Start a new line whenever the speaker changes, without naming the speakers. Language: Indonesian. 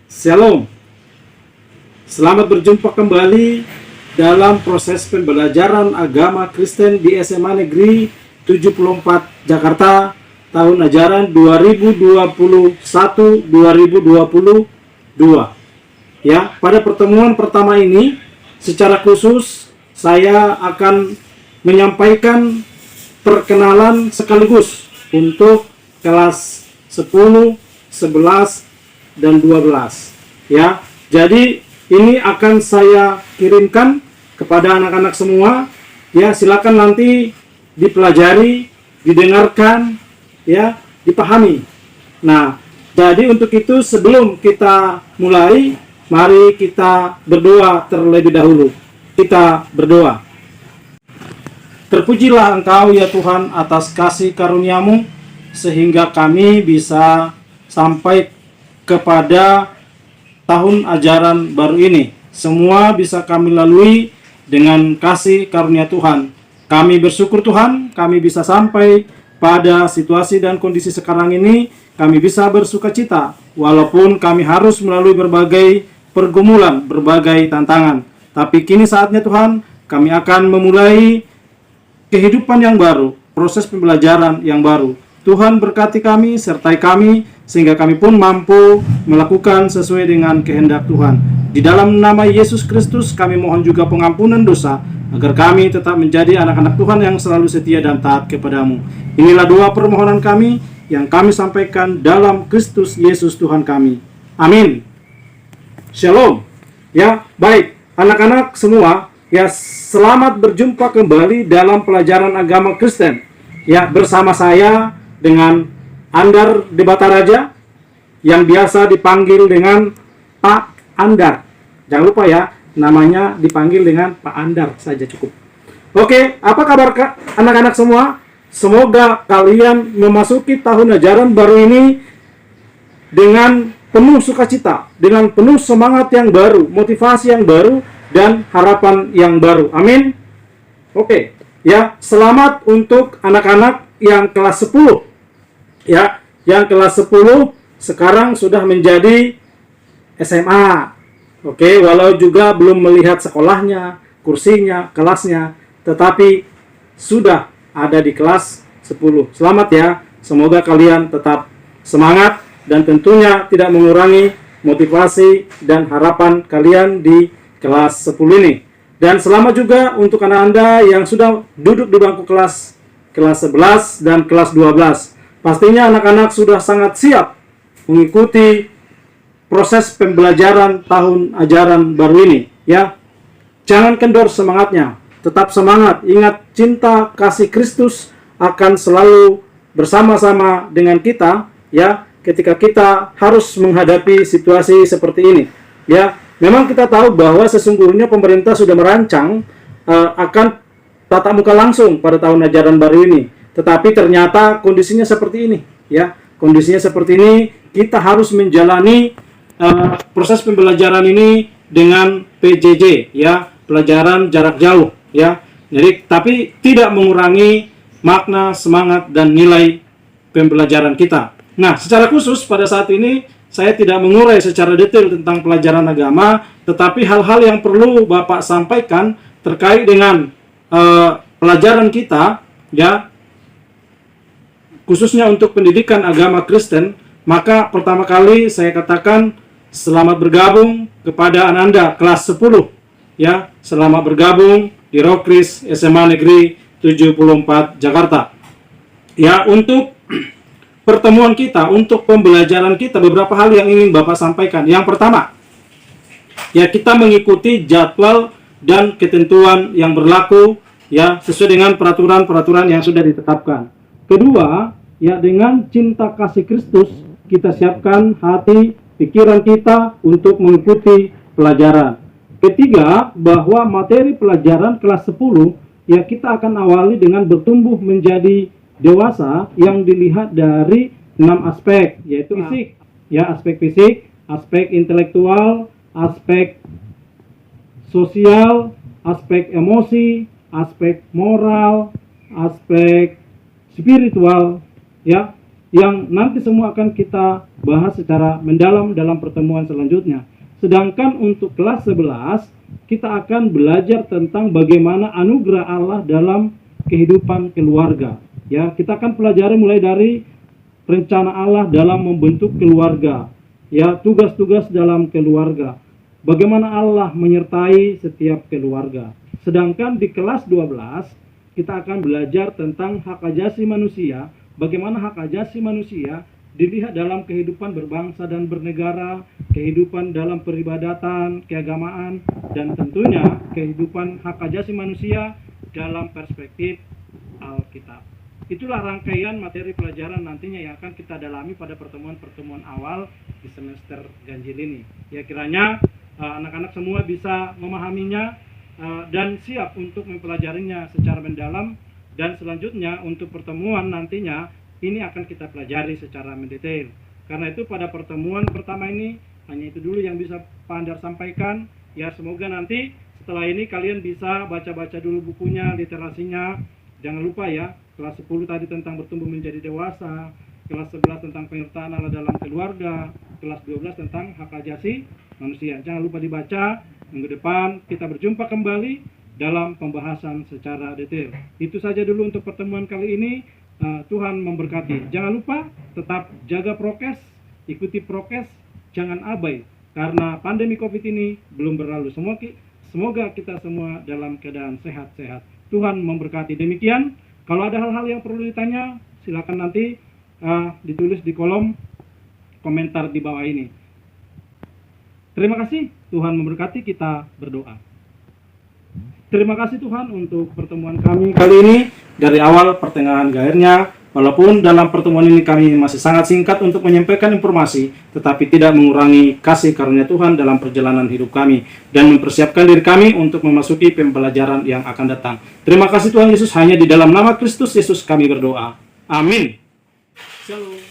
Shalom. Selamat berjumpa kembali dalam proses pembelajaran agama Kristen di SMA Negeri 74 Jakarta tahun ajaran 2021-2022. Ya, pada pertemuan pertama ini secara khusus saya akan menyampaikan perkenalan sekaligus untuk kelas 10, 11 dan 12 ya. Jadi ini akan saya kirimkan kepada anak-anak semua ya. Silakan nanti dipelajari, didengarkan ya, dipahami. Nah, jadi untuk itu sebelum kita mulai, mari kita berdoa terlebih dahulu. Kita berdoa. Terpujilah Engkau ya Tuhan atas kasih karunia-Mu sehingga kami bisa sampai kepada tahun ajaran baru ini. Semua bisa kami lalui dengan kasih karunia Tuhan. Kami bersyukur Tuhan, kami bisa sampai pada situasi dan kondisi sekarang ini. Kami bisa bersuka cita, walaupun kami harus melalui berbagai pergumulan, berbagai tantangan. Tapi kini saatnya Tuhan, kami akan memulai kehidupan yang baru, proses pembelajaran yang baru. Tuhan berkati kami, sertai kami, sehingga kami pun mampu melakukan sesuai dengan kehendak Tuhan. Di dalam nama Yesus Kristus kami mohon juga pengampunan dosa, agar kami tetap menjadi anak-anak Tuhan yang selalu setia dan taat kepadamu. Inilah doa permohonan kami yang kami sampaikan dalam Kristus Yesus Tuhan kami. Amin. Shalom. Ya, baik. Anak-anak semua, ya, selamat berjumpa kembali dalam pelajaran agama Kristen. Ya, bersama saya dengan Andar Debata Raja yang biasa dipanggil dengan Pak Andar. Jangan lupa ya, namanya dipanggil dengan Pak Andar saja cukup. Oke, apa kabar anak-anak semua? Semoga kalian memasuki tahun ajaran baru ini dengan penuh sukacita, dengan penuh semangat yang baru, motivasi yang baru, dan harapan yang baru. Amin. Oke, ya, selamat untuk anak-anak yang kelas 10. Ya, yang kelas 10 sekarang sudah menjadi SMA. Oke, walau juga belum melihat sekolahnya, kursinya, kelasnya, tetapi sudah ada di kelas 10. Selamat ya. Semoga kalian tetap semangat dan tentunya tidak mengurangi motivasi dan harapan kalian di kelas 10 ini. Dan selamat juga untuk anak-anak yang sudah duduk di bangku kelas 11 dan kelas 12. Pastinya anak-anak sudah sangat siap mengikuti proses pembelajaran tahun ajaran baru ini ya. Jangan kendor semangatnya, tetap semangat. Ingat, cinta kasih Kristus akan selalu bersama-sama dengan kita ya, ketika kita harus menghadapi situasi seperti ini ya. Memang kita tahu bahwa sesungguhnya pemerintah sudah merancang akan tatap muka langsung pada tahun ajaran baru ini. Tetapi ternyata kondisinya seperti ini ya. Kondisinya seperti ini, kita harus menjalani proses pembelajaran ini dengan PJJ ya, pelajaran jarak jauh ya. Jadi tapi tidak mengurangi makna, semangat dan nilai pembelajaran kita. Nah, secara khusus pada saat ini saya tidak mengurai secara detail tentang pelajaran agama, tetapi hal-hal yang perlu Bapak sampaikan terkait dengan pelajaran kita ya, khususnya untuk pendidikan agama Kristen. Maka pertama kali saya katakan selamat bergabung kepada Anda kelas 10 ya. Selamat bergabung di Rokris SMA Negeri 74 Jakarta. Ya, untuk pertemuan kita, untuk pembelajaran kita, beberapa hal yang ingin Bapak sampaikan. Yang pertama, ya, kita mengikuti jadwal dan ketentuan yang berlaku ya, sesuai dengan peraturan-peraturan yang sudah ditetapkan. Kedua, ya, dengan cinta kasih Kristus kita siapkan hati, pikiran kita untuk mengikuti pelajaran. Ketiga, bahwa materi pelajaran kelas 10 ya, kita akan awali dengan bertumbuh menjadi dewasa yang dilihat dari 6 aspek, yaitu fisik ya, aspek fisik, aspek intelektual, aspek sosial, aspek emosi, aspek moral, aspek spiritual ya. yang nanti semua akan kita bahas secara mendalam dalam pertemuan selanjutnya. Sedangkan untuk kelas 11, kita akan belajar tentang bagaimana anugerah Allah dalam kehidupan keluarga. Ya, kita akan pelajari mulai dari rencana Allah dalam membentuk keluarga, ya, tugas-tugas dalam keluarga, bagaimana Allah menyertai setiap keluarga. Sedangkan di kelas 12, kita akan belajar tentang hak asasi manusia, bagaimana hak asasi manusia dilihat dalam kehidupan berbangsa dan bernegara, kehidupan dalam peribadatan, keagamaan, dan tentunya kehidupan hak asasi manusia dalam perspektif Alkitab. Itulah rangkaian materi pelajaran nantinya yang akan kita dalami pada pertemuan-pertemuan awal di semester ganjil ini. Ya, kiranya anak-anak semua bisa memahaminya dan siap untuk mempelajarinya secara mendalam, dan selanjutnya untuk pertemuan nantinya ini akan kita pelajari secara mendetail. Karena itu pada pertemuan pertama ini hanya itu dulu yang bisa Pak Andar sampaikan. Ya, semoga nanti setelah ini kalian bisa baca-baca dulu bukunya, literasinya. Jangan lupa ya, kelas 10 tadi tentang bertumbuh menjadi dewasa, kelas 11 tentang penyertaan Allah dalam keluarga, kelas 12 tentang hak asasi manusia. Jangan lupa dibaca. Minggu depan kita berjumpa kembali dalam pembahasan secara detail. Itu saja dulu untuk pertemuan kali ini. Tuhan memberkati. Jangan lupa tetap jaga prokes, ikuti prokes, jangan abai, karena pandemi COVID ini belum berlalu. Semoga kita semua dalam keadaan sehat-sehat. Tuhan memberkati. Demikian. Kalau ada hal-hal yang perlu ditanya, silakan nanti ditulis di kolom komentar di bawah ini. Terima kasih. Tuhan memberkati. Kita berdoa. Terima kasih Tuhan untuk pertemuan kami kali ini dari awal pertengahan ke akhirnya. Walaupun dalam pertemuan ini kami masih sangat singkat untuk menyampaikan informasi, tetapi tidak mengurangi kasih karunia Tuhan dalam perjalanan hidup kami dan mempersiapkan diri kami untuk memasuki pembelajaran yang akan datang. Terima kasih Tuhan Yesus, hanya di dalam nama Kristus Yesus kami berdoa. Amin. Shalom.